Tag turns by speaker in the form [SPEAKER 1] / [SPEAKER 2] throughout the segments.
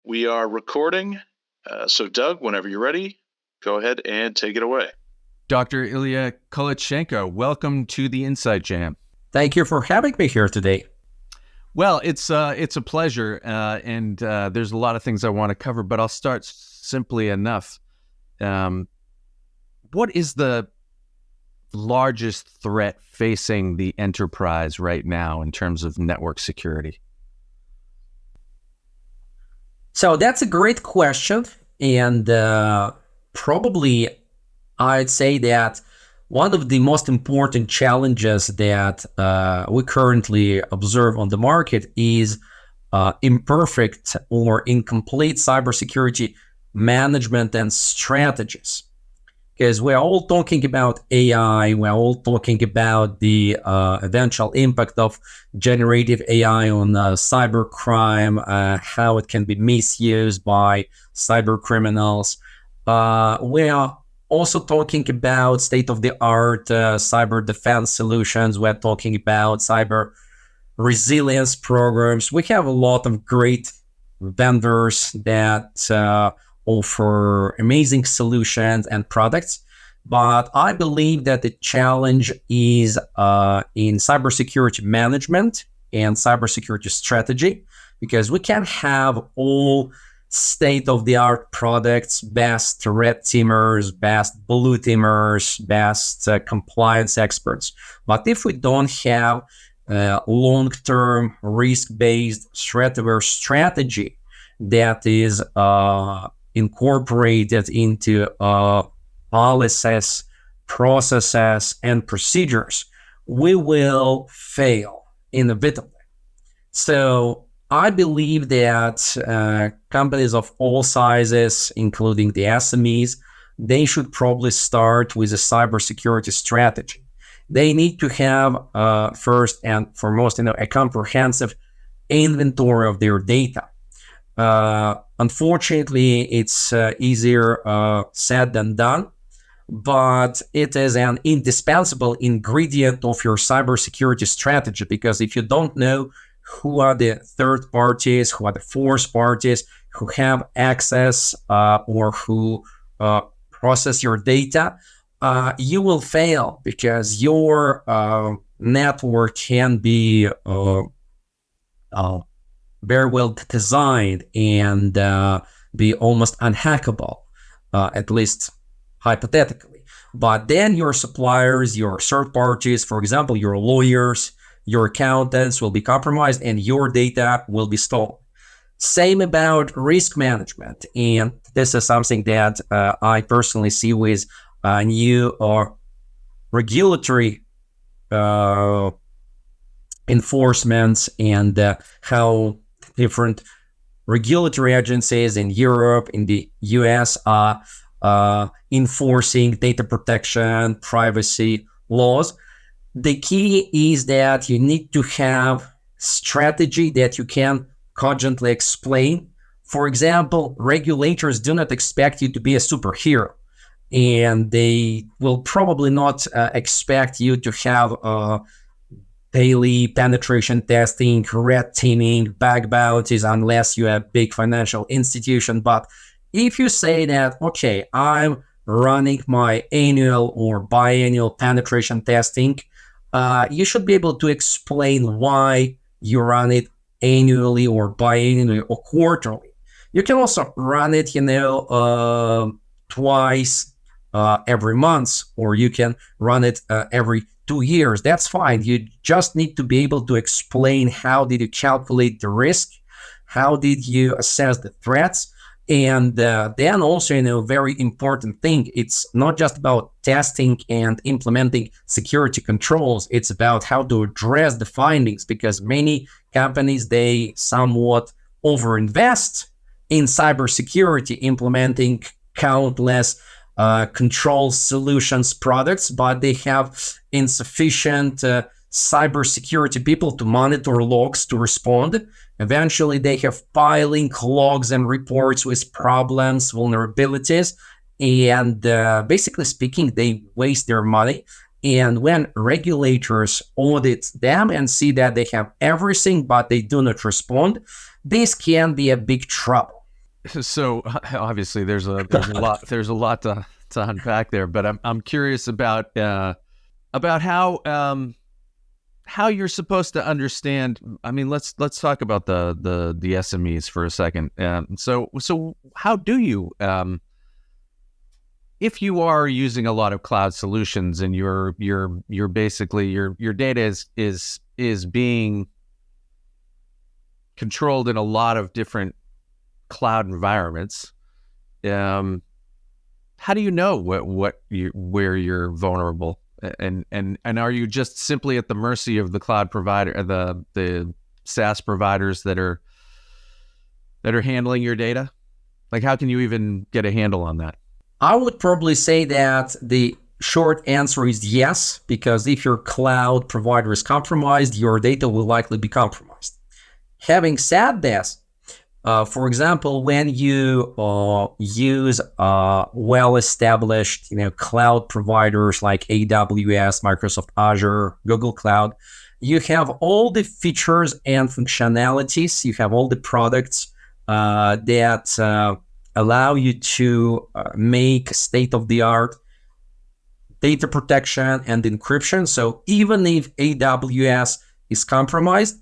[SPEAKER 1] We are recording, so Doug, whenever you're ready, go ahead and take it away.
[SPEAKER 2] Dr. Ilia Kolochenko, welcome to the Insight Jam.
[SPEAKER 3] Thank you for having me here today.
[SPEAKER 2] Well, it's a pleasure, and there's a lot of things I want to cover, but I'll start simply enough. What is the largest threat facing the enterprise right now in terms of network security?
[SPEAKER 3] So that's a great question, and probably I'd say that one of the most important challenges that we currently observe on the market is imperfect or incomplete cybersecurity management and strategies. Because we're all talking about AI, we're all talking about the eventual impact of generative AI on cybercrime, how it can be misused by cybercriminals. We are also talking about state-of-the-art cyber defense solutions. We're talking about cyber resilience programs. We have a lot of great vendors that offer amazing solutions and products, but I believe that the challenge is in cybersecurity management and cybersecurity strategy, because we can't have all state-of-the-art products, best red teamers, best blue teamers, best compliance experts. But if we don't have long-term risk-based threat-aware strategy that is incorporated into policies, processes, and procedures, we will fail inevitably. So I believe that companies of all sizes, including the SMEs, they should probably start with a cybersecurity strategy. They need to have, first and foremost, a comprehensive inventory of their data. Unfortunately, it's easier said than done, but it is an indispensable ingredient of your cybersecurity strategy, because if you don't know who are the third parties, who are the fourth parties, who have access or who process your data, you will fail, because your network can be very well designed and be almost unhackable, at least hypothetically. But then your suppliers, your third parties, for example, your lawyers, your accountants will be compromised and your data will be stolen. Same about risk management. And this is something that I personally see with new regulatory enforcements and how different regulatory agencies in Europe, in the US are enforcing data protection, privacy laws. The key is that you need to have strategy that you can cogently explain. For example, regulators do not expect you to be a superhero, and they will probably not expect you to have daily penetration testing, red teaming, bug bounties, unless you're a big financial institution. But if you say that, okay, I'm running my annual or biannual penetration testing, you should be able to explain why you run it annually or biannually or quarterly. You can also run it, twice every month, or you can run it every 2 years. That's fine. You just need to be able to explain how did you calculate the risk, how did you assess the threats, and then also, very important thing, it's not just about testing and implementing security controls. It's about how to address the findings, because many companies, they somewhat overinvest in cybersecurity, implementing countless control solutions products, but they have insufficient cybersecurity people to monitor logs, to respond. Eventually, they have piling logs and reports with problems, vulnerabilities, and basically speaking, they waste their money. And when regulators audit them and see that they have everything, but they do not respond, this can be a big trouble.
[SPEAKER 2] So obviously there's a lot to unpack there, but I'm curious about how you're supposed to understand. I mean, let's talk about the SMEs for a second. So how do you, if you are using a lot of cloud solutions and you're basically your data is being controlled in a lot of different cloud environments, how do you know where you're vulnerable? And are you just simply at the mercy of the cloud provider, the SaaS providers that are handling your data? Like, how can you even get a handle on that?
[SPEAKER 3] I would probably say that the short answer is yes, because if your cloud provider is compromised, your data will likely be compromised. Having said this, for example, when you use well-established, cloud providers like AWS, Microsoft Azure, Google Cloud, you have all the features and functionalities. You have all the products that allow you to make state-of-the-art data protection and encryption. So even if AWS is compromised,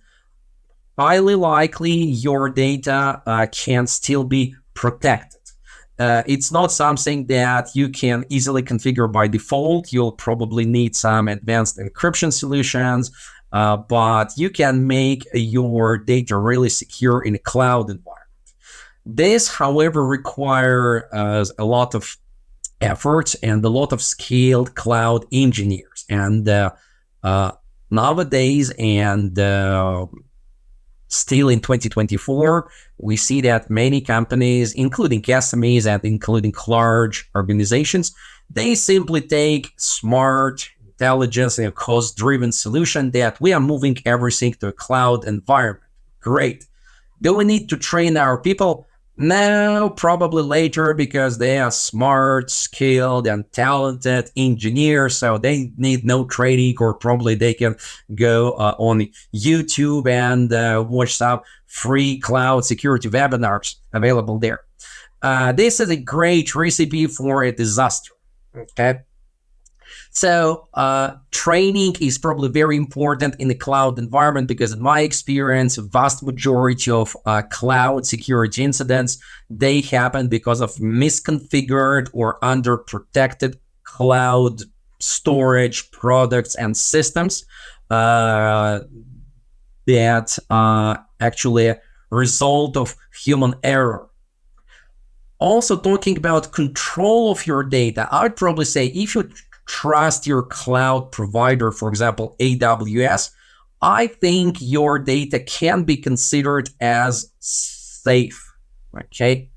[SPEAKER 3] highly likely your data can still be protected. It's not something that you can easily configure by default. You'll probably need some advanced encryption solutions, but you can make your data really secure in a cloud environment. This, however, requires a lot of effort and a lot of skilled cloud engineers. And nowadays, and still in 2024, we see that many companies, including SMEs and including large organizations, they simply take smart, intelligence, and cost-driven solution that we are moving everything to a cloud environment. Great. Do we need to train our people? No, probably later, because they are smart, skilled, and talented engineers, so they need no training, or probably they can go on YouTube and watch some free cloud security webinars available there. This is a great recipe for a disaster, okay? So training is probably very important in the cloud environment, because in my experience, a vast majority of cloud security incidents, they happen because of misconfigured or underprotected cloud storage products and systems that are actually a result of human error. Also, talking about control of your data, I would probably say if you trust your cloud provider, for example, AWS, I think your data can be considered as safe, okay?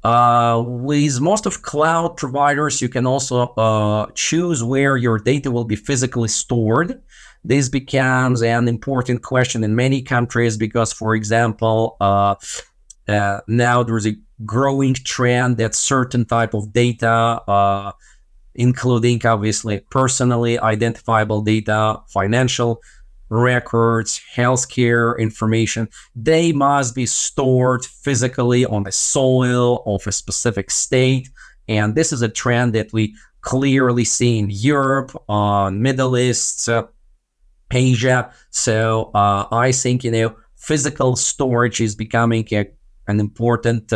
[SPEAKER 3] With most of cloud providers, you can also choose where your data will be physically stored. This becomes an important question in many countries because, for example, now there's a growing trend that certain type of data, including obviously personally identifiable data, financial records, healthcare information, they must be stored physically on the soil of a specific state. And this is a trend that we clearly see in Europe, Middle East, Asia. So I think, physical storage is becoming an important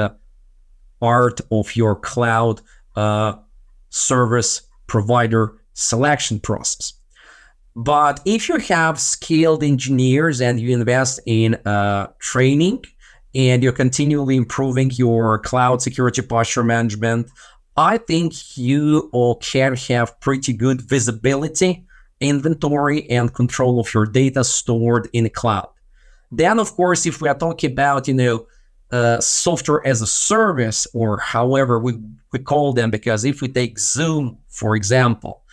[SPEAKER 3] part of your cloud service provider selection process. But if you have skilled engineers and you invest in training and you're continually improving your cloud security posture management, I think you all can have pretty good visibility, inventory, and control of your data stored in the cloud. Then, of course, if we are talking about, software as a service, or however we call them, because if we take Zoom, for example,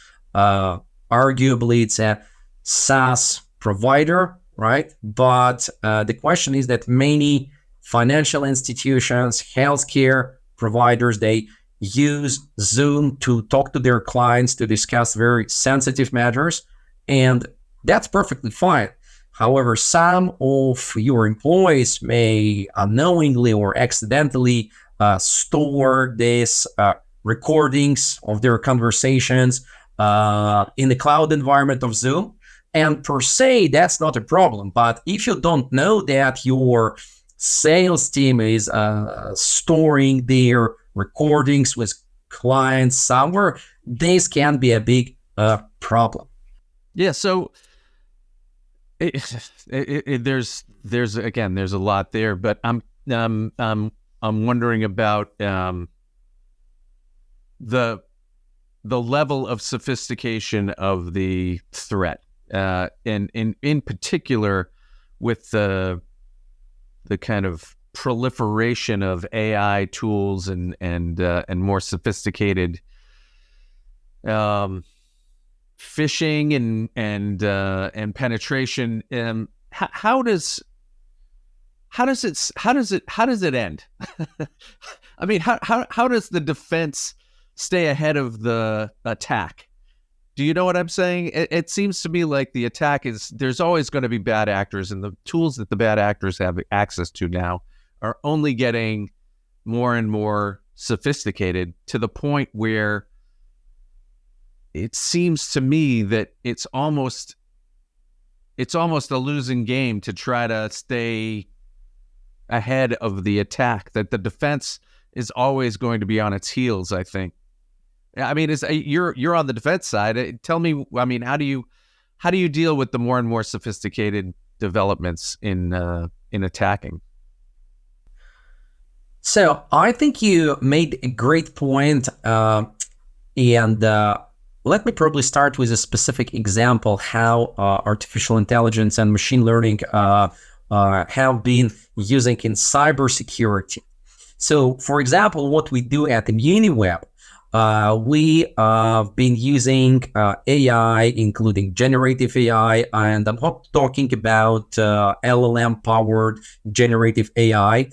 [SPEAKER 3] arguably it's a SaaS provider, right? But the question is that many financial institutions, healthcare providers, they use Zoom to talk to their clients to discuss very sensitive matters, and that's perfectly fine. However, some of your employees may unknowingly or accidentally store these recordings of their conversations in the cloud environment of Zoom. And per se, that's not a problem. But if you don't know that your sales team is storing their recordings with clients somewhere, this can be a big problem.
[SPEAKER 2] Yeah. So there's a lot there, but I'm wondering about the level of sophistication of the threat, and in particular with the kind of proliferation of AI tools and more sophisticated phishing and penetration. How does it end? I mean, how does the defense stay ahead of the attack? Do you know what I'm saying? It seems to me like the attack there's always going to be bad actors, and the tools that the bad actors have access to now are only getting more and more sophisticated, to the point where it seems to me that it's almost a losing game to try to stay ahead of the attack, that the defense is always going to be on its heels, I think. I mean, you're on the defense side. Tell me, I mean, how do you deal with the more and more sophisticated developments in attacking?
[SPEAKER 3] So I think you made a great point, and let me probably start with a specific example how artificial intelligence and machine learning have been using in cybersecurity. So, for example, what we do at ImmuniWeb, we have been using AI, including generative AI, and I'm not talking about LLM-powered generative AI.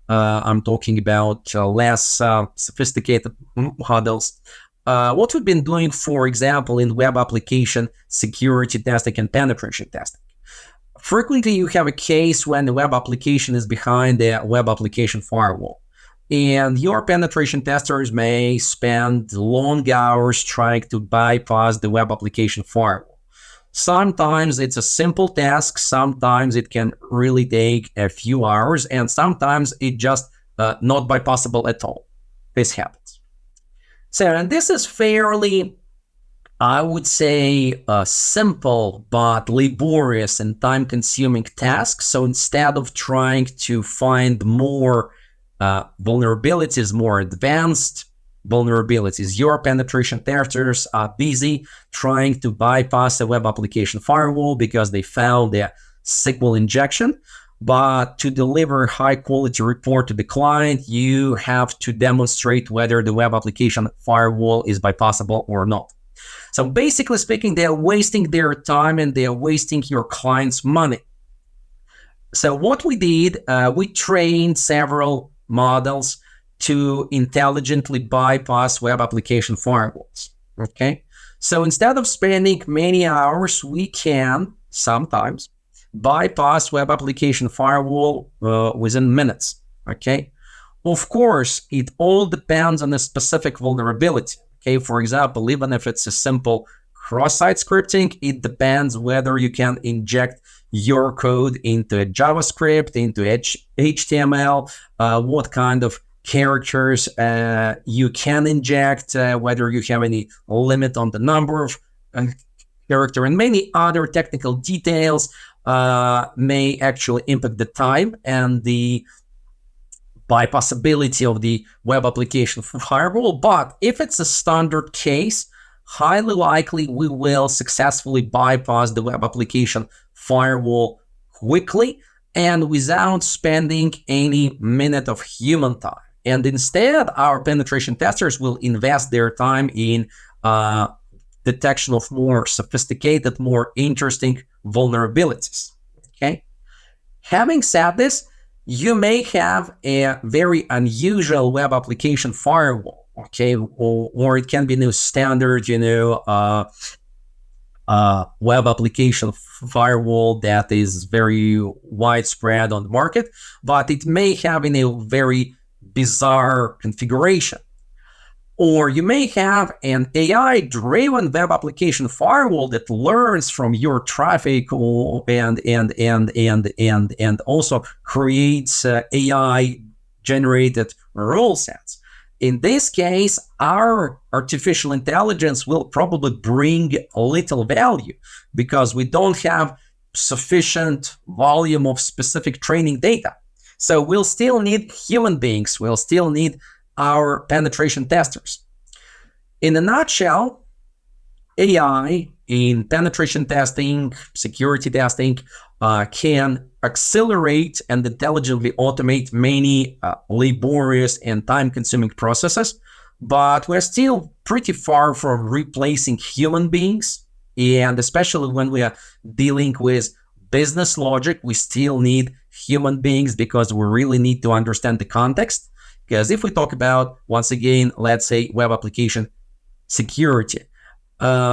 [SPEAKER 3] I'm talking about less sophisticated models. What we've been doing, for example, in web application security testing and penetration testing. Frequently, you have a case when the web application is behind the web application firewall, and your penetration testers may spend long hours trying to bypass the web application firewall. Sometimes it's a simple task, sometimes it can really take a few hours, and sometimes it just not bypassable at all. This happens. So, and this is fairly, I would say, a simple but laborious and time-consuming task. So instead of trying to find more vulnerabilities, more advanced vulnerabilities, your penetration testers are busy trying to bypass a web application firewall because they found a SQL injection. But to deliver high quality report to the client, you have to demonstrate whether the web application firewall is bypassable or not. So basically speaking, they are wasting their time and they are wasting your client's money. So what we did, we trained several models to intelligently bypass web application firewalls. Okay. So instead of spending many hours, we can sometimes bypass web application firewall within minutes. Okay. Of course, it all depends on a specific vulnerability. Okay. For example, even if it's a simple cross-site scripting, it depends whether you can inject your code into a JavaScript, into HTML, what kind of characters you can inject, whether you have any limit on the number of character, and many other technical details may actually impact the time and the bypassability of the web application firewall. But if it's a standard case, highly likely we will successfully bypass the web application firewall quickly and without spending any minute of human time. And instead, our penetration testers will invest their time in detection of more sophisticated, more interesting vulnerabilities. Okay. Having said this, you may have a very unusual web application firewall. Okay, or it can be new standard, web application firewall that is very widespread on the market, but it may have in a very bizarre configuration. Or you may have an AI-driven web application firewall that learns from your traffic and also creates AI-generated rule sets. In this case, our artificial intelligence will probably bring little value because we don't have sufficient volume of specific training data. So we'll still need human beings. We'll still need our penetration testers. In a nutshell, AI in penetration testing, security testing, can accelerate and intelligently automate many laborious and time-consuming processes, but we're still pretty far from replacing human beings. And especially when we are dealing with business logic, we still need human beings because we really need to understand the context. Because if we talk about, once again, let's say web application security,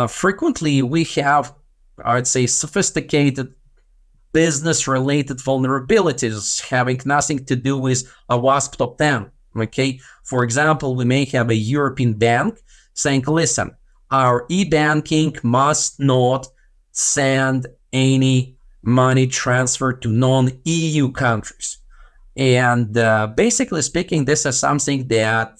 [SPEAKER 3] frequently we have, I'd say, sophisticated business-related vulnerabilities having nothing to do with a WASP top 10. Okay, for example, we may have a European bank saying, listen, our e-banking must not send any money transfer to non-EU countries. And basically speaking, this is something that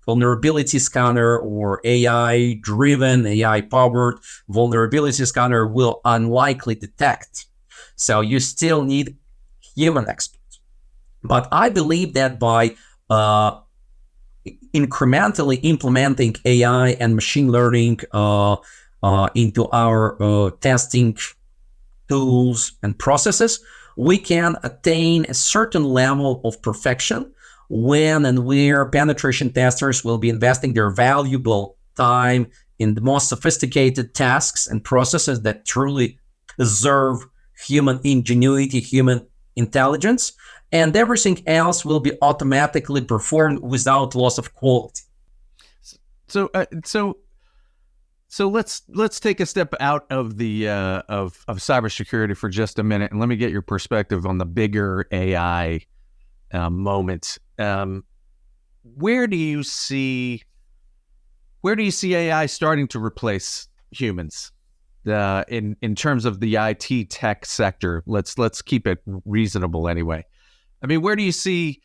[SPEAKER 3] vulnerability scanner or AI-driven, AI-powered vulnerability scanner will unlikely detect. So you still need human experts. But I believe that by incrementally implementing AI and machine learning into our testing tools and processes, we can attain a certain level of perfection when and where penetration testers will be investing their valuable time in the most sophisticated tasks and processes that truly deserve human ingenuity, human intelligence, and everything else will be automatically performed without loss of quality.
[SPEAKER 2] So let's take a step out of the of cybersecurity for just a minute, and let me get your perspective on the bigger AI moment. Where do you see AI starting to replace humans in terms of the IT tech sector? Let's keep it reasonable anyway. I mean, where do you see,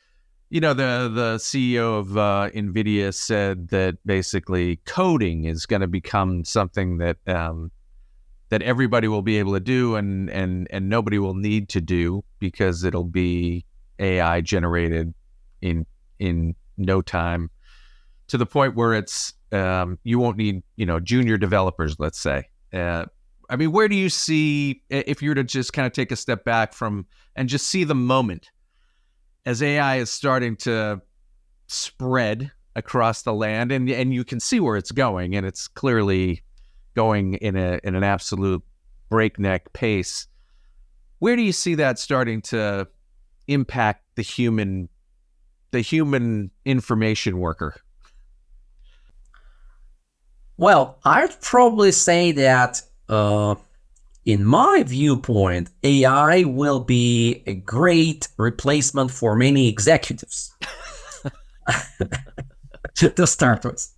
[SPEAKER 2] the CEO of NVIDIA said that basically coding is going to become something that that everybody will be able to do and nobody will need to do because it'll be AI generated in no time, to the point where it's you won't need junior developers, let's say. I mean, where do you see, if you were to just kind of take a step back from and just see the moment as AI is starting to spread across the land, and you can see where it's going, and it's clearly going in an absolute breakneck pace. Where do you see that starting to impact the human information worker?
[SPEAKER 3] Well, I'd probably say that in my viewpoint, AI will be a great replacement for many executives. To start with,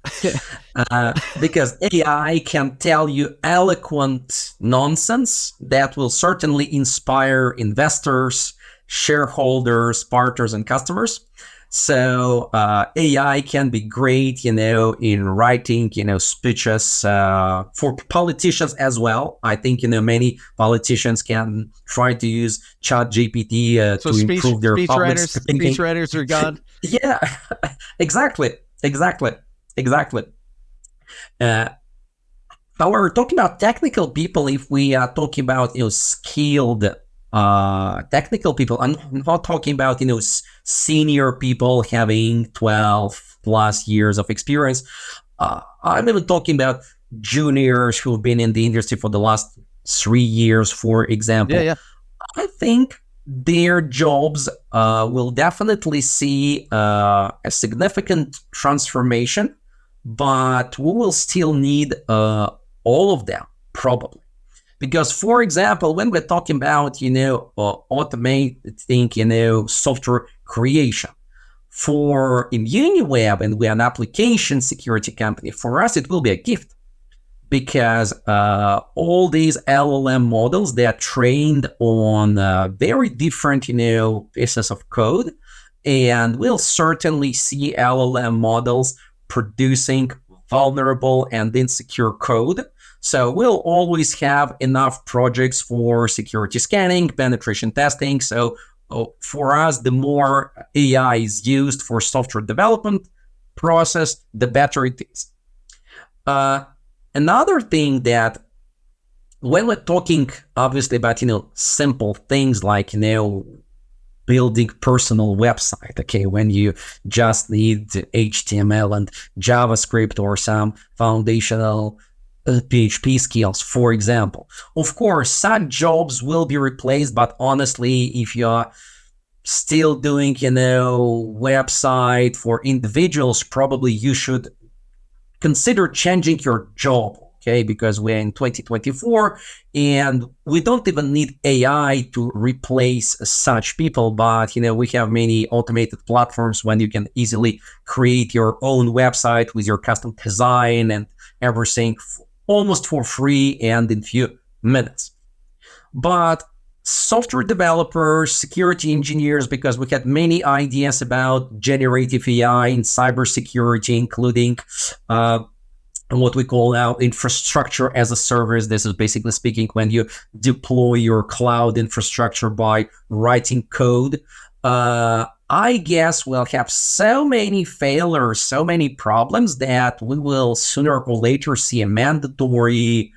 [SPEAKER 3] because AI can tell you eloquent nonsense that will certainly inspire investors, shareholders, partners, and customers. So AI can be great, in writing, speeches for politicians as well. I think, many politicians can try to use ChatGPT to improve their public speaking.
[SPEAKER 2] Speechwriters are gone.
[SPEAKER 3] Yeah, exactly. However, talking about technical people, if we are talking about skilled technical people, I'm not talking about senior people having 12 plus years of experience. I'm even talking about juniors who've been in the industry for the last 3 years, for example.
[SPEAKER 2] Yeah.
[SPEAKER 3] I think their jobs will definitely see a significant transformation, but we will still need all of them, probably. Because, for example, when we're talking about, automating, software creation, For in UniWeb, and we're an application security company, for us it will be a gift, because all these LLM models, they are trained on very different, pieces of code, and we'll certainly see LLM models producing vulnerable and insecure code. So we'll always have enough projects for security scanning, penetration testing. So for us, the more AI is used for software development process, the better it is. Another thing that when we're talking obviously about, simple things like, building personal website, okay, when you just need HTML and JavaScript or some foundational PHP skills, for example. Of course, such jobs will be replaced, but honestly, if you're still doing, website for individuals, probably you should consider changing your job, okay? Because we're in 2024 and we don't even need AI to replace such people, but we have many automated platforms when you can easily create your own website with your custom design and everything almost for free and in few minutes. But software developers, security engineers, because we had many ideas about generative AI in cybersecurity, including what we call now infrastructure as a service. This is basically speaking when you deploy your cloud infrastructure by writing code. I guess we'll have so many failures, so many problems that we will sooner or later see a mandatory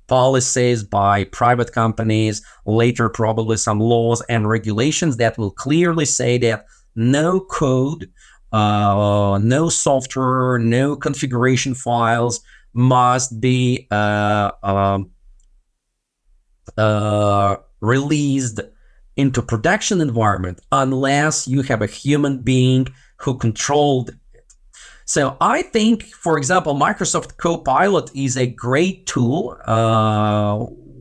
[SPEAKER 3] policies by private companies, later probably some laws and regulations that will clearly say that no code, no software, no configuration files must be released into production environment unless you have a human being who controlled it. So I think, for example, Microsoft Copilot is a great tool.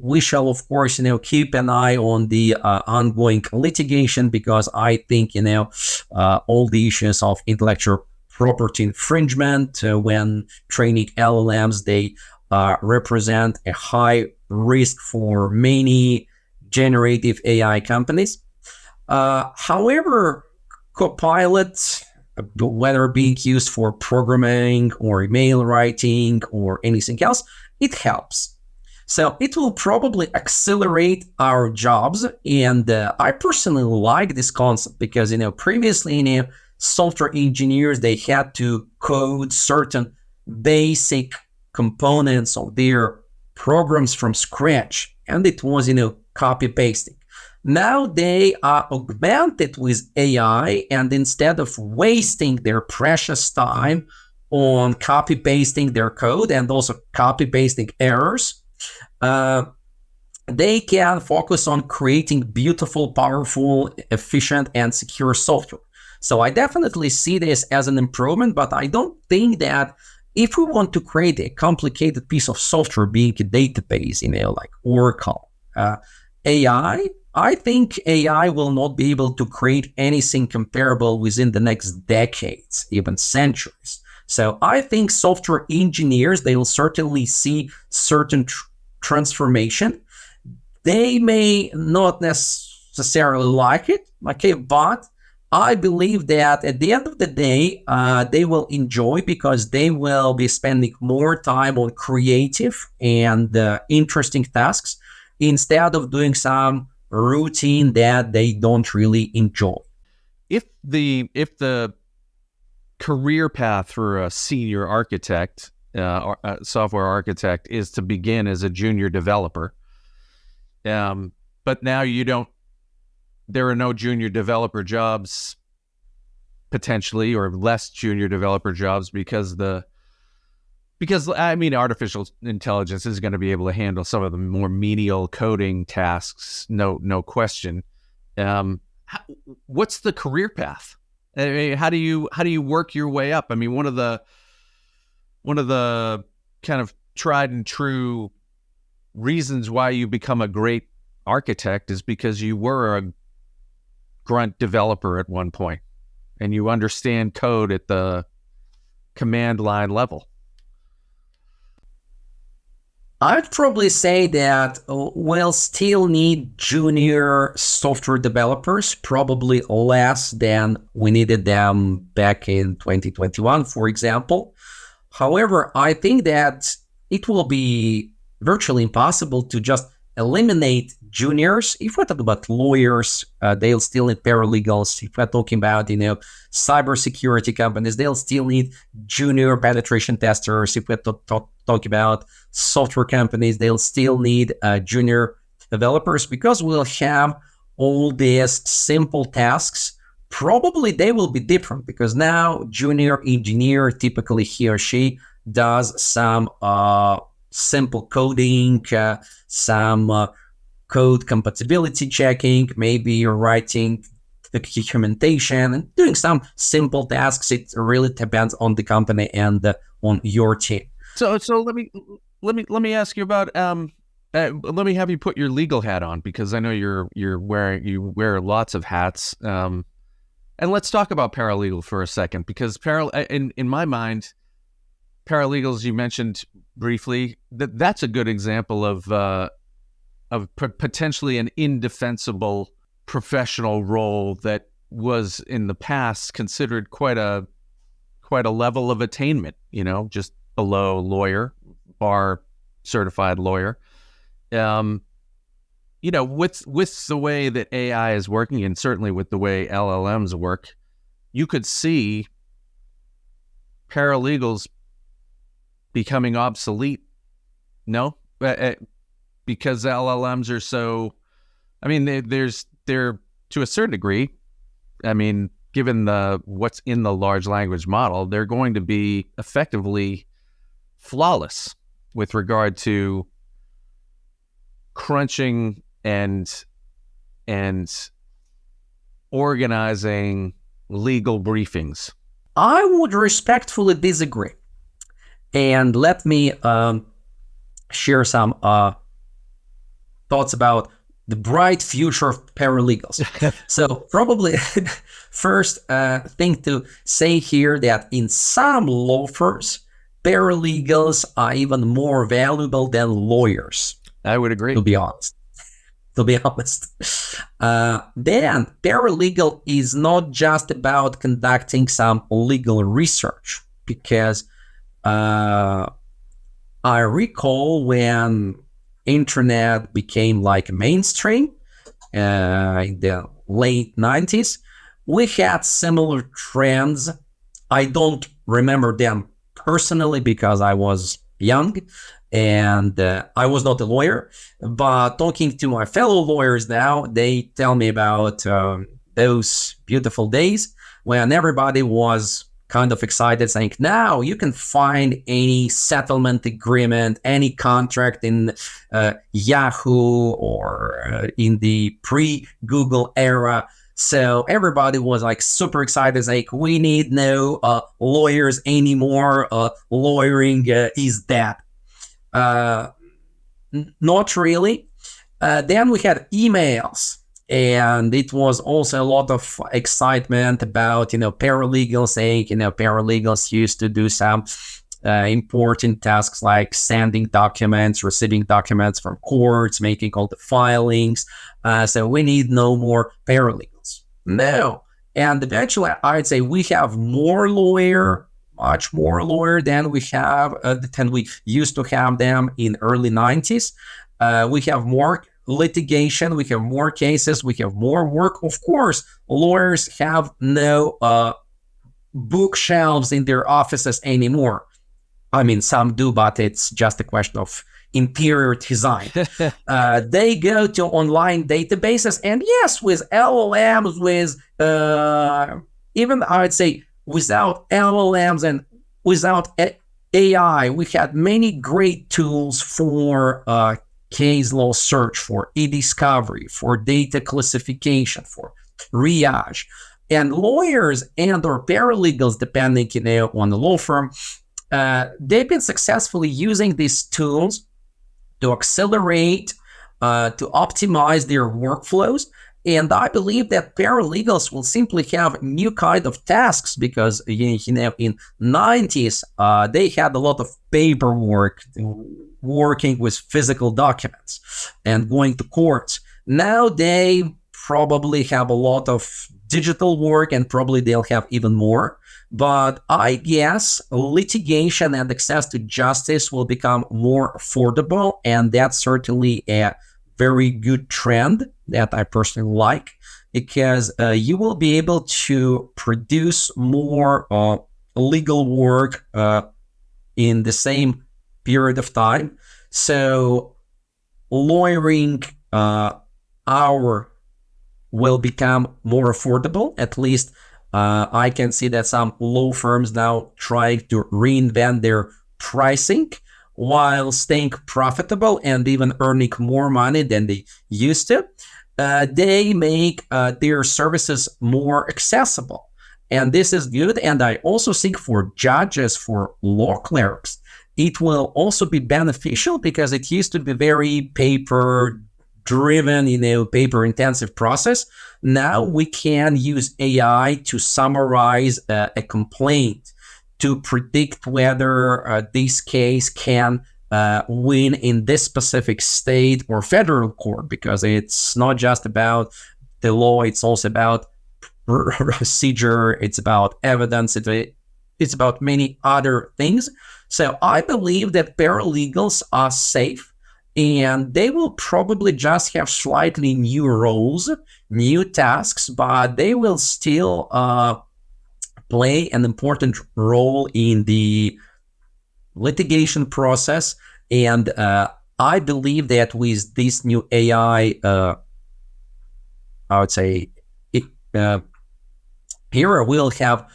[SPEAKER 3] We shall, of course, keep an eye on the ongoing litigation, because I think, all the issues of intellectual property infringement when training LLMs, they represent a high risk for many generative AI companies. However, Copilot, whether being used for programming or email writing or anything else, it helps. So it will probably accelerate our jobs. And I personally like this concept because, previously, software engineers, they had to code certain basic components of their programs from scratch. And it was, copy pasting. Now they are augmented with AI, and instead of wasting their precious time on copy pasting their code and also copy pasting errors, they can focus on creating beautiful, powerful, efficient, and secure software. So I definitely see this as an improvement, but I don't think that if we want to create a complicated piece of software, being a database, like Oracle, I think AI will not be able to create anything comparable within the next decades, even centuries. So I think software engineers, they will certainly see certain transformation. They may not necessarily like it, okay, but I believe that at the end of the day, they will enjoy, because they will be spending more time on creative and interesting tasks instead of doing some routine that they don't really enjoy.
[SPEAKER 2] If the career path for a senior architect, software architect, is to begin as a junior developer, but now there are no junior developer jobs potentially, or less junior developer jobs, because artificial intelligence is going to be able to handle some of the more menial coding tasks, no question. What's the career path? I mean, how do you work your way up? I mean, one of the kind of tried and true reasons why you become a great architect is because you were a grunt developer at one point. and you understand code at the command line level?
[SPEAKER 3] I'd probably say that we'll still need junior software developers, probably less than we needed them back in 2021, for example. However, I think that it will be virtually impossible to just eliminate juniors. If we're talking about lawyers, they'll still need paralegals. If we're talking about, cybersecurity companies, they'll still need junior penetration testers. If we're talking about software companies, they'll still need junior developers, because we'll have all these simple tasks. Probably they will be different, because now junior engineer, typically he or she does some simple coding, some code compatibility checking, maybe you're writing the documentation and doing some simple tasks. It really depends on the company and on your team.
[SPEAKER 2] So let me ask you about let me have you put your legal hat on, because I know you wear lots of hats. And let's talk about paralegal for a second, because in my mind, paralegals, you mentioned briefly, that's a good example of potentially an indefensible professional role that was in the past considered quite a level of attainment, just below lawyer, bar certified lawyer. With the way that AI is working, and certainly with the way LLMs work, you could see paralegals becoming obsolete. No? Because LLMs are so, they're to a certain degree, given what's in the large language model, they're going to be effectively flawless with regard to crunching and organizing legal briefings.
[SPEAKER 3] I would respectfully disagree. And let me share some thoughts about the bright future of paralegals. So probably first thing to say here, that in some law firms, paralegals are even more valuable than lawyers.
[SPEAKER 2] I would agree.
[SPEAKER 3] To be honest. Then paralegal is not just about conducting some legal research, because I recall when internet became like mainstream in the late 90s, we had similar trends. I don't remember them personally because I was young and I was not a lawyer, but talking to my fellow lawyers now, they tell me about those beautiful days when everybody was kind of excited, saying, now you can find any settlement agreement, any contract in Yahoo or in the pre-Google era. So everybody was like super excited, like, we need no lawyers anymore. Lawyering is dead. Not really. Then we had emails, and it was also a lot of excitement about, paralegals saying, paralegals used to do some important tasks like sending documents, receiving documents from courts, making all the filings. So we need no more paralegals. No. And eventually, I'd say we have more lawyer, much more lawyer than we used to have them in early 90s. We have more litigation, we have more cases, we have more work. Of course, lawyers have no bookshelves in their offices anymore. Some do, but it's just a question of interior design. They go to online databases, and yes, with LLMs, with even I'd say without LLMs and without AI, we had many great tools for case law search, for e-discovery, for data classification, for triage. And lawyers and or paralegals, depending on the law firm, they've been successfully using these tools to accelerate, to optimize their workflows. And I believe that paralegals will simply have new kind of tasks because in 90s they had a lot of paperwork, working with physical documents and going to courts. Now they probably have a lot of digital work, and probably they'll have even more. But I guess litigation and access to justice will become more affordable, and that's certainly a very good trend that I personally like, because you will be able to produce more legal work in the same period of time. So lawyering hour will become more affordable. At least I can see that some law firms now trying to reinvent their pricing while staying profitable and even earning more money than they used to. They make their services more accessible. And this is good. And I also think for judges, for law clerks, it will also be beneficial, because it used to be very paper-driven, paper-intensive process. Now we can use AI to summarize a complaint, to predict whether this case can win in this specific state or federal court, because it's not just about the law, it's also about procedure, it's about evidence, it's about many other things. So I believe that paralegals are safe, and they will probably just have slightly new roles, new tasks, but they will still play an important role in the litigation process. And I believe that with this new AI, I would say, here we'll have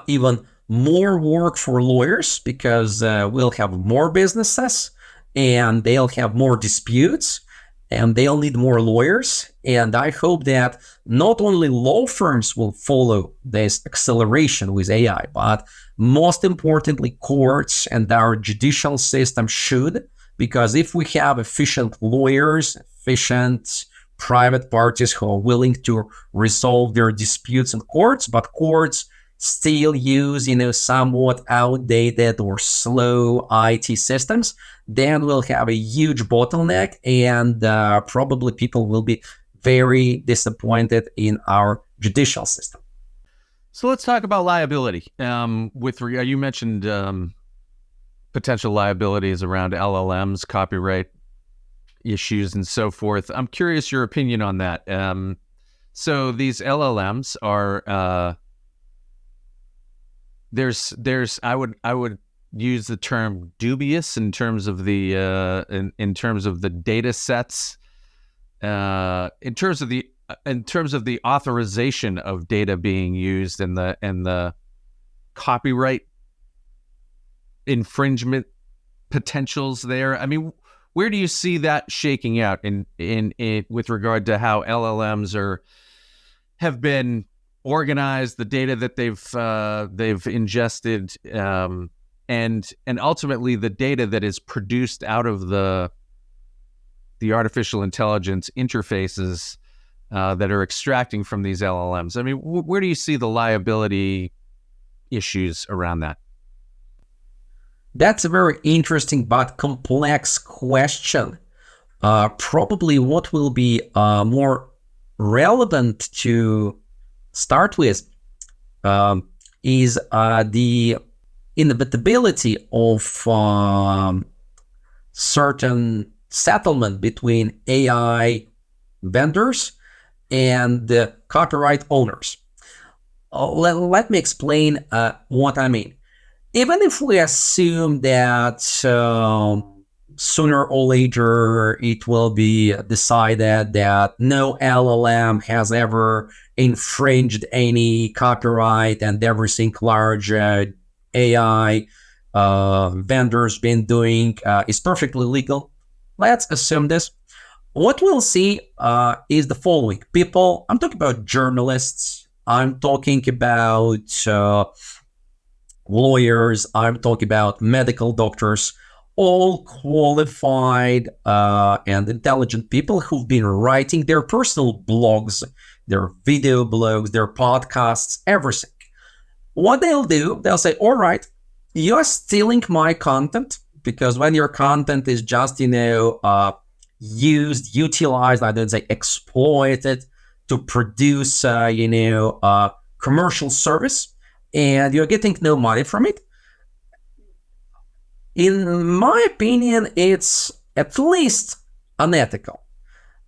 [SPEAKER 3] even more work for lawyers, because we'll have more businesses and they'll have more disputes and they'll need more lawyers. And I hope that not only law firms will follow this acceleration with AI, but most importantly, courts and our judicial system should, because if we have efficient lawyers, efficient private parties who are willing to resolve their disputes in courts, but courts still use, somewhat outdated or slow IT systems, then we'll have a huge bottleneck, and probably people will be very disappointed in our judicial system.
[SPEAKER 2] So let's talk about liability. You mentioned potential liabilities around LLMs, copyright issues, and so forth. I'm curious your opinion on that. So these LLMs are I would use the term dubious in terms of the in terms of the data sets, in terms of the authorization of data being used, and the copyright infringement potentials there. I mean, where do you see that shaking out in with regard to how LLMs have been organized, the data that they've ingested, and ultimately the data that is produced out of the artificial intelligence interfaces that are extracting from these LLMs? I mean, where do you see the liability issues around that?
[SPEAKER 3] That's a very interesting but complex question. Probably what will be more relevant to start with is the inevitability of certain settlement between AI vendors and copyright owners. Let me explain what I mean. Even if we assume that sooner or later it will be decided that no LLM has ever infringed any copyright and everything large AI vendors been doing is perfectly legal, let's assume this. What we'll see is the following. People, I'm talking about journalists, I'm talking about lawyers, I'm talking about medical doctors, all qualified and intelligent people who've been writing their personal blogs, their video blogs, their podcasts, everything. What they'll do, they'll say, all right, you're stealing my content, because when your content is just, used, utilized, I don't say exploited to produce, commercial service, and you're getting no money from it. In my opinion, it's at least unethical.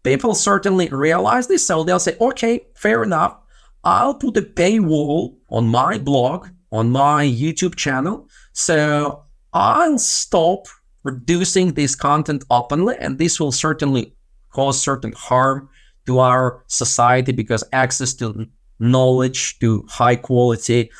[SPEAKER 3] People certainly realize this, so they'll say, okay, fair enough. I'll put a paywall on my blog, on my YouTube channel, so I'll stop producing this content openly, and this will certainly cause certain harm to our society, because access to knowledge, to high quality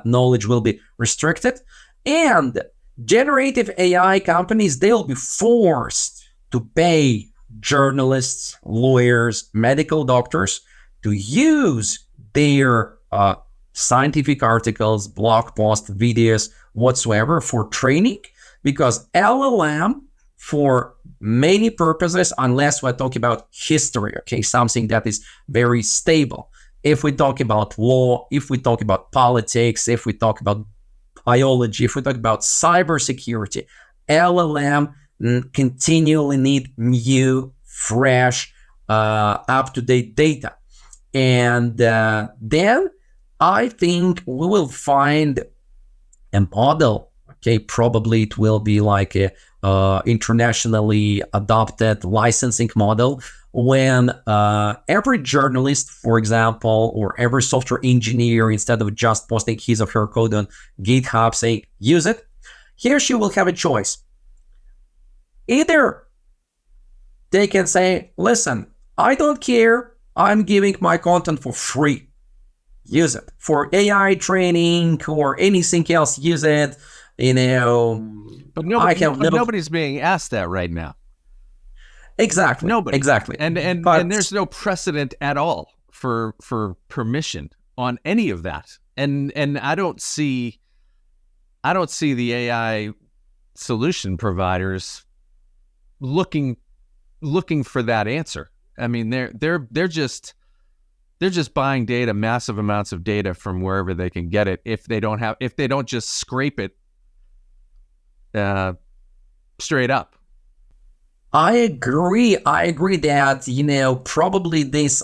[SPEAKER 3] knowledge, will be restricted. And generative AI companies, they'll be forced to pay journalists, lawyers, medical doctors to use their scientific articles, blog posts, videos, whatsoever for training, because LLM, for many purposes, unless we're talking about history, okay, something that is very stable. If we talk about law, if we talk about politics, if we talk about biology, if we talk about cybersecurity, LLM continually need new, fresh, up-to-date data. And then I think we will find a model, okay, probably it will be like a internationally adopted licensing model, when every journalist, for example, or every software engineer, instead of just posting his or her code on GitHub saying, use it, he or she will have a choice. Either they can say, listen, I don't care, I'm giving my content for free. Use it. For AI training or anything else, use it.
[SPEAKER 2] But nobody's being asked that right now.
[SPEAKER 3] Exactly.
[SPEAKER 2] Nobody.
[SPEAKER 3] Exactly.
[SPEAKER 2] And there's no precedent at all for permission on any of that. And I don't see the AI solution providers looking for that answer. I mean, they're just buying data, massive amounts of data from wherever they can get it. If they don't just scrape it straight up.
[SPEAKER 3] I agree that, probably this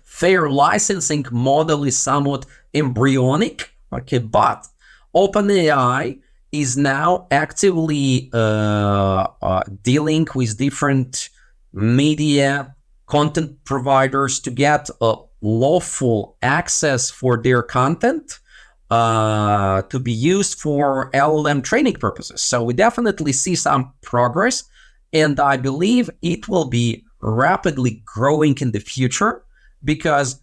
[SPEAKER 3] fair licensing model is somewhat embryonic, okay, but OpenAI is now actively dealing with different media content providers to get lawful access for their content to be used for LLM training purposes. So we definitely see some progress, and I believe it will be rapidly growing in the future, because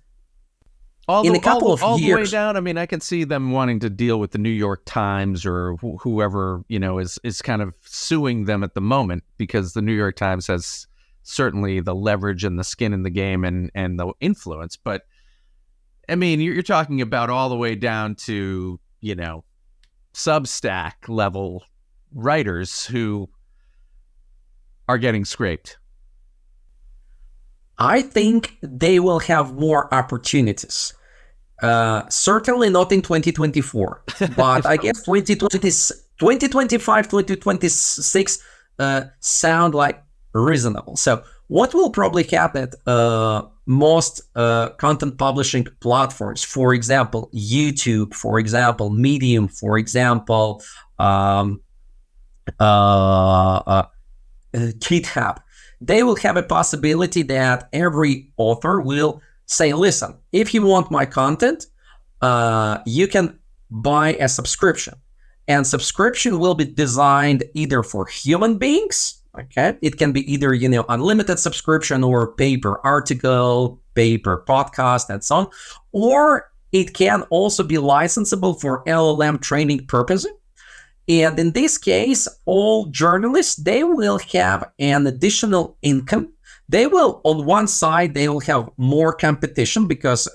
[SPEAKER 3] in a couple of years,
[SPEAKER 2] all the way down. I mean, I can see them wanting to deal with the New York Times or whoever is kind of suing them at the moment, because the New York Times has certainly the leverage and the skin in the game and the influence. But I mean, you're talking about all the way down to Substack level writers who are getting scraped.
[SPEAKER 3] I think they will have more opportunities. Certainly not in 2024, but I guess 2025, 2026 sound like reasonable. So what will probably happen, most content publishing platforms, for example, YouTube, for example, Medium, for example, GitHub, they will have a possibility that every author will say, listen, if you want my content, you can buy a subscription. And subscription will be designed either for human beings, okay? It can be either, unlimited subscription or pay per article, pay per podcast, and so on. Or it can also be licensable for LLM training purposes. And in this case, all journalists, they will have an additional income. They will, on one side, they will have more competition, because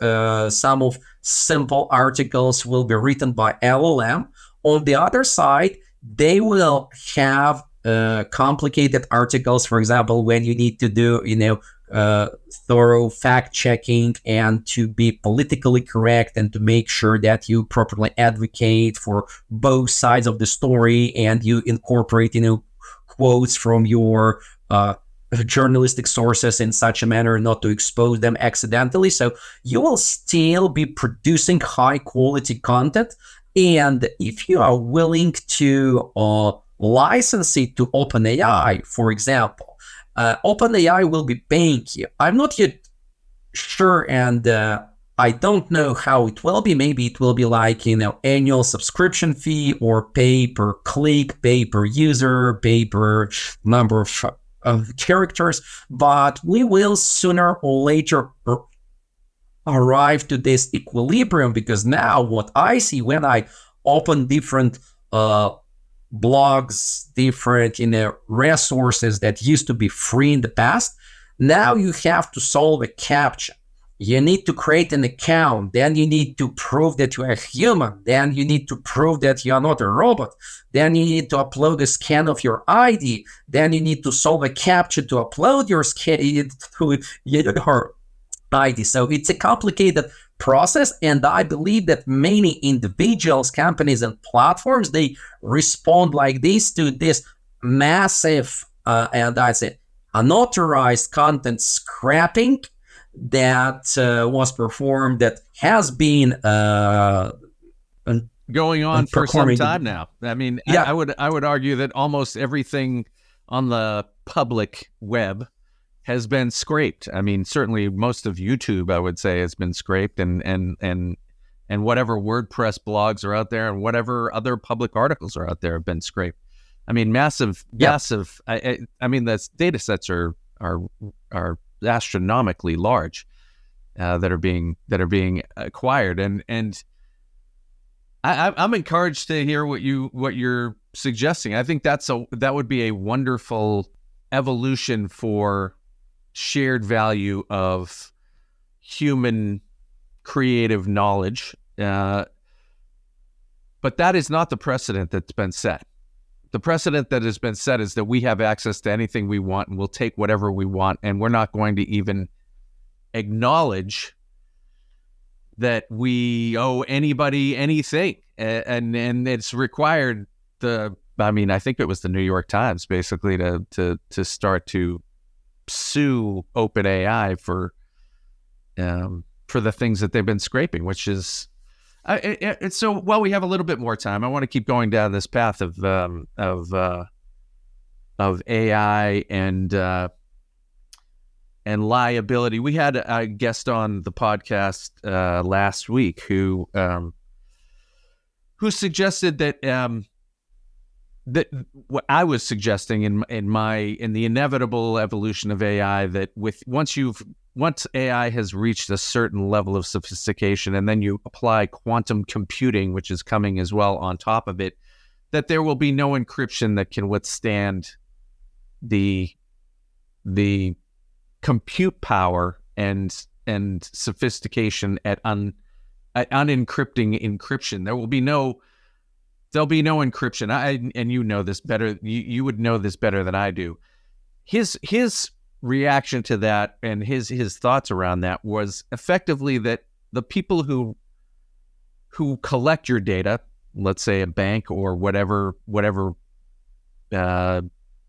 [SPEAKER 3] some of simple articles will be written by LLM. On the other side, they will have complicated articles, for example, when you need to do, thorough fact checking and to be politically correct and to make sure that you properly advocate for both sides of the story and you incorporate, quotes from your journalistic sources in such a manner not to expose them accidentally. So you will still be producing high quality content. And if you are willing to license it to OpenAI, for example, OpenAI will be paying you. I'm not yet sure, and I don't know how it will be. Maybe it will be like, annual subscription fee or pay per click, pay per user, pay per number of characters. But we will sooner or later arrive to this equilibrium, because now what I see when I open different blogs, different resources that used to be free in the past, now you have to solve a CAPTCHA. You need to create an account, then you need to prove that you are human, then you need to prove that you are not a robot, then you need to upload a scan of your ID, then you need to solve a CAPTCHA to upload your scan to your ID. So it's a complicated process, and I believe that many individuals, companies, and platforms, they respond like this to this massive and I'd say unauthorized content scrapping that was performed, that has been
[SPEAKER 2] going on for some time now. I mean, yeah. I would argue that almost everything on the public web has been scraped. I mean, certainly most of YouTube, I would say, has been scraped, and whatever WordPress blogs are out there and whatever other public articles are out there have been scraped. I mean, massive. I mean, the data sets are astronomically large that are being acquired, and I'm encouraged to hear what you're suggesting. I think that would be a wonderful evolution for shared value of human creative knowledge, but that is not the precedent that's been set. The precedent that has been set is that we have access to anything we want, and we'll take whatever we want, and we're not going to even acknowledge that we owe anybody anything. And it's required I think it was the New York Times basically to start to sue OpenAI for the things that they've been scraping, which is so. While we have a little bit more time, I want to keep going down this path of AI and liability. We had a guest on the podcast last week who suggested that that what I was suggesting in the inevitable evolution of AI, that once AI has reached a certain level of sophistication, and then you apply quantum computing, which is coming as well on top of it, that there will be no encryption that can withstand the compute power and sophistication at unencrypting encryption. There'll be no encryption. And you know this better. You would know this better than I do. His reaction to that and his thoughts around that was effectively that the people who collect your data, let's say a bank or whatever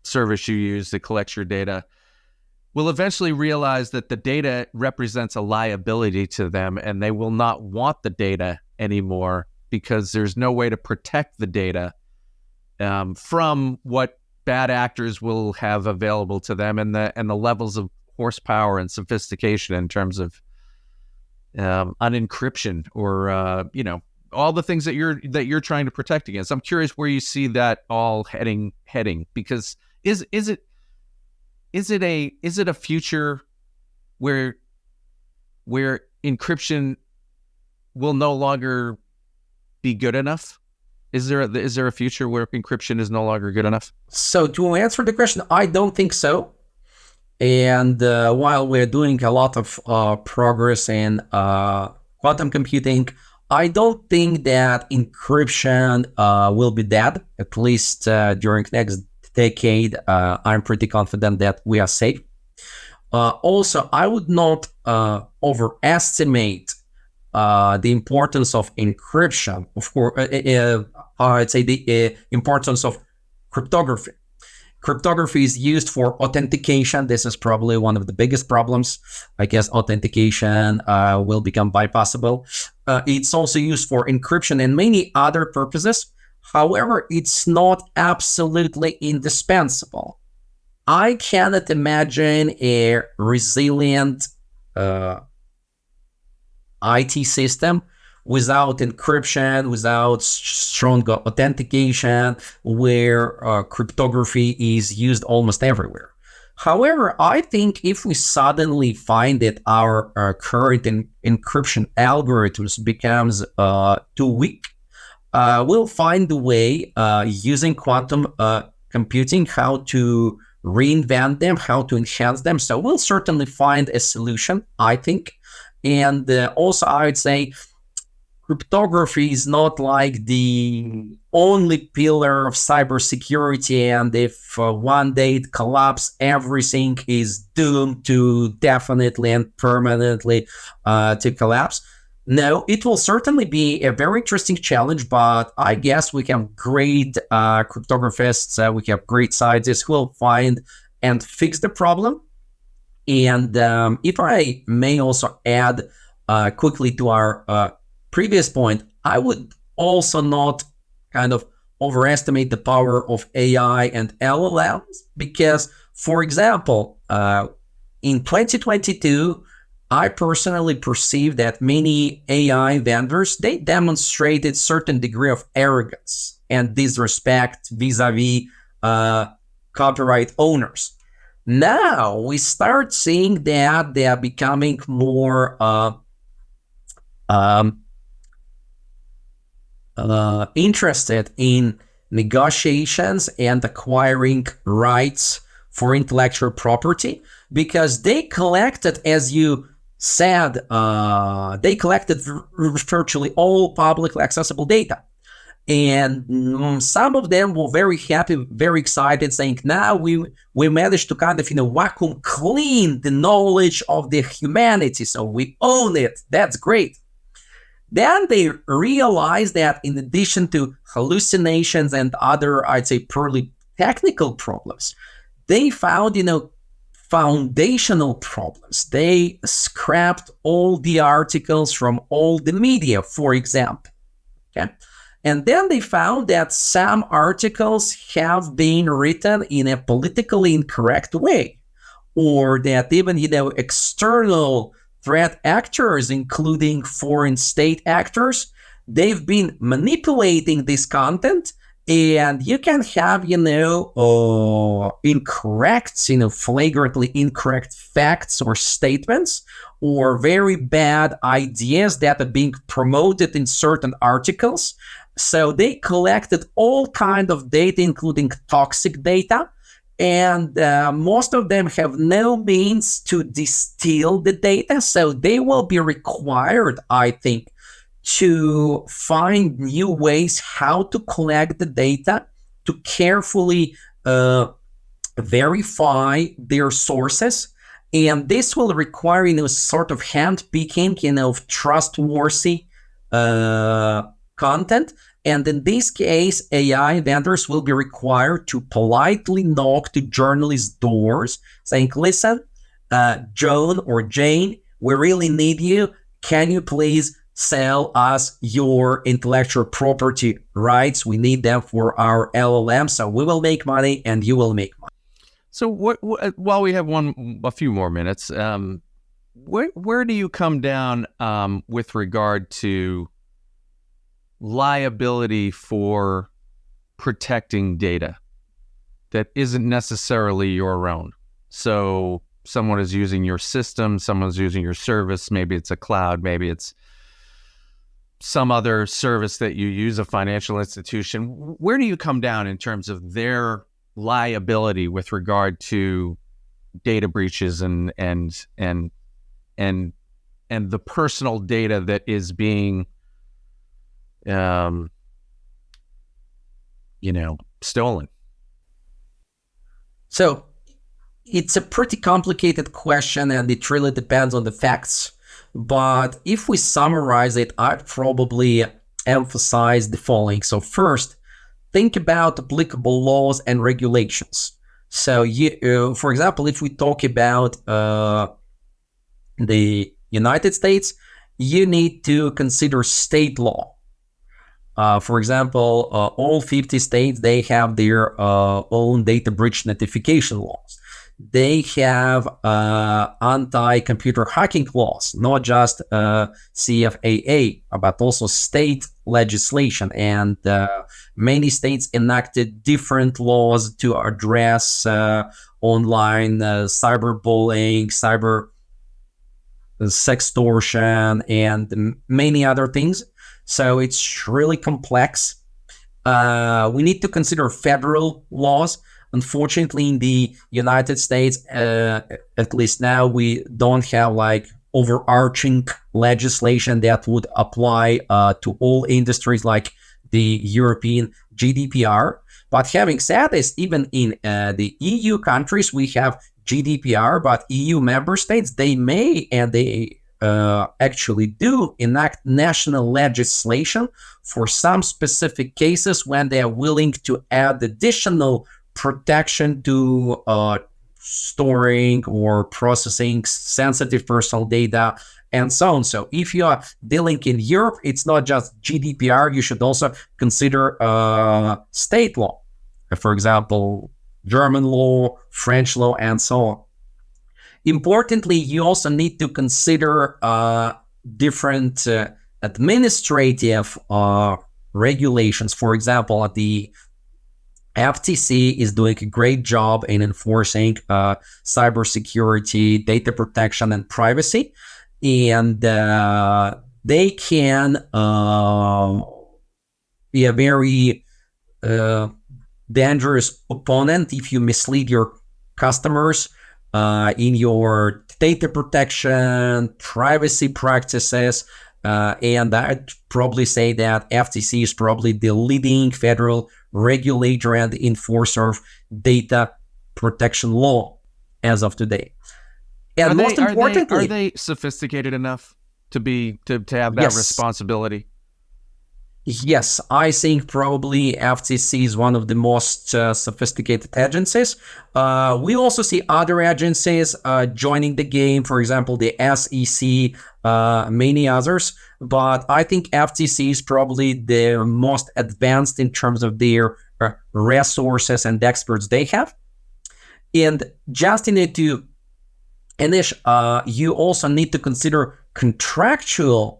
[SPEAKER 2] service you use that collects your data, will eventually realize that the data represents a liability to them, and they will not want the data anymore, because there's no way to protect the data from what bad actors will have available to them, and the levels of horsepower and sophistication in terms of unencryption or all the things that you're trying to protect against. I'm curious where you see that all heading, because is it a future where encryption will no longer be good enough? Is there a future where encryption is no longer good enough?
[SPEAKER 3] So to answer the question, I don't think so. And while we're doing a lot of progress in quantum computing, I don't think that encryption will be dead, at least during next decade. I'm pretty confident that we are safe. Also, I would not overestimate the importance of encryption. Of course, I'd say the importance of cryptography. Cryptography is used for authentication. This is probably one of the biggest problems. I guess authentication will become bypassable. It's also used for encryption and many other purposes. However, it's not absolutely indispensable. I cannot imagine a resilient IT system without encryption, without strong authentication, where cryptography is used almost everywhere. However, I think if we suddenly find that our current encryption algorithms becomes too weak, we'll find a way using quantum computing how to reinvent them, how to enhance them. So we'll certainly find a solution, I think. And also, I would say cryptography is not like the only pillar of cybersecurity, and if one day it collapses, everything is doomed to definitely and permanently to collapse. No, it will certainly be a very interesting challenge, but I guess we have great cryptographists, we have great scientists who will find and fix the problem. And if I may also add quickly to our previous point, I would also not kind of overestimate the power of AI and LLMs because, for example, in 2022, I personally perceive that many AI vendors, they demonstrated certain degree of arrogance and disrespect vis-a-vis copyright owners. Now we start seeing that they are becoming more interested in negotiations and acquiring rights for intellectual property because they collected, as you said, they collected virtually all publicly accessible data. And some of them were very happy, very excited, saying, now we managed to kind of, vacuum clean the knowledge of the humanity. So we own it. That's great. Then they realized that in addition to hallucinations and other, I'd say, purely technical problems, they found, foundational problems. They scrapped all the articles from all the media, for example. Okay. And then they found that some articles have been written in a politically incorrect way, or that even, external threat actors, including foreign state actors, they've been manipulating this content, and you can have, incorrect, flagrantly incorrect facts or statements, or very bad ideas that are being promoted in certain articles. So they collected all kinds of data, including toxic data, and most of them have no means to distill the data. So they will be required, I think, to find new ways how to collect the data, to carefully verify their sources. And this will require, sort of handpicking, of trustworthy content. And in this case, AI vendors will be required to politely knock to journalists' doors saying, listen, John or Jane, we really need you. Can you please sell us your intellectual property rights? We need them for our LLM, so we will make money and you will make money.
[SPEAKER 2] So while we have a few more minutes, where do you come down with regard to liability for protecting data that isn't necessarily your own? So someone is using your system, someone's using your service, maybe it's a cloud, maybe it's some other service that you use, a financial institution. Where do you come down in terms of their liability with regard to data breaches and the personal data that is being stolen?
[SPEAKER 3] So it's a pretty complicated question, and it really depends on the facts. But if we summarize it, I'd probably emphasize the following. So first, think about applicable laws and regulations. So, for example, if we talk about the United States, you need to consider state law. For example, all 50 states, they have their own data breach notification laws. They have anti-computer hacking laws, not just CFAA, but also state legislation. And many states enacted different laws to address online cyberbullying, cyber sextortion, and many other things. So it's really complex. We need to consider federal laws. Unfortunately, in the United States, at least now, we don't have like overarching legislation that would apply to all industries like the European GDPR. But having said this, even in the EU countries, we have GDPR, but EU member states, they may and they actually do enact national legislation for some specific cases when they are willing to add additional protection to storing or processing sensitive personal data and so on. So if you are dealing in Europe, it's not just GDPR, you should also consider state law. For example, German law, French law, and so on. Importantly, you also need to consider different administrative regulations. For example, the FTC is doing a great job in enforcing cybersecurity, data protection, and privacy. And they can be a very dangerous opponent if you mislead your customers in your data protection, privacy practices. And I'd probably say that FTC is probably the leading federal regulator and enforcer of data protection law as of today. And most importantly,
[SPEAKER 2] are they sophisticated enough to have that responsibility?
[SPEAKER 3] Yes, I think probably FTC is one of the most sophisticated agencies. We also see other agencies joining the game, for example, the SEC, many others. But I think FTC is probably the most advanced in terms of their resources and experts they have. And just in it to finish, you also need to consider contractual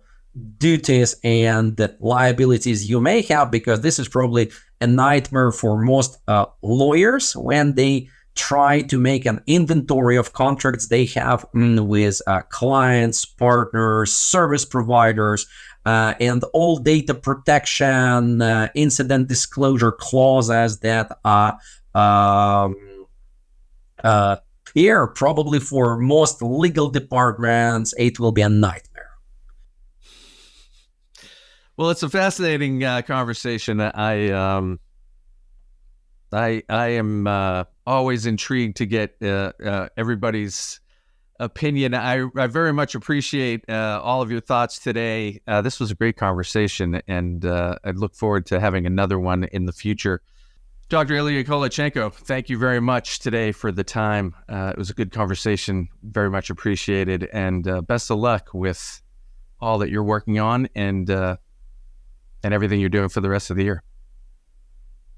[SPEAKER 3] duties and liabilities you may have, because this is probably a nightmare for most lawyers when they try to make an inventory of contracts they have with clients, partners, service providers, and all data protection, incident disclosure clauses that are here. Probably for most legal departments, it will be a nightmare.
[SPEAKER 2] Well, it's a fascinating conversation. I am always intrigued to get everybody's opinion. I very much appreciate all of your thoughts today. This was a great conversation, and I look forward to having another one in the future. Dr. Ilia Kolochenko, thank you very much today for the time. It was a good conversation, very much appreciated, and best of luck with all that you're working on and everything you're doing for the rest of the year.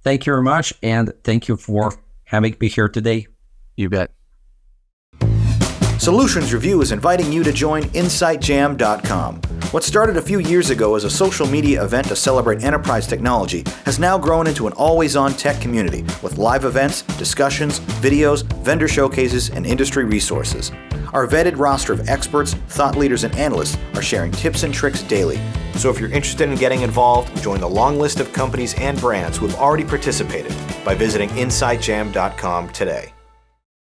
[SPEAKER 3] Thank you very much, and thank you for having me here today.
[SPEAKER 2] You bet.
[SPEAKER 4] Solutions Review is inviting you to join InsightJam.com. What started a few years ago as a social media event to celebrate enterprise technology has now grown into an always-on tech community with live events, discussions, videos, vendor showcases, and industry resources. Our vetted roster of experts, thought leaders, and analysts are sharing tips and tricks daily. So if you're interested in getting involved, join the long list of companies and brands who have already participated by visiting InsightJam.com today.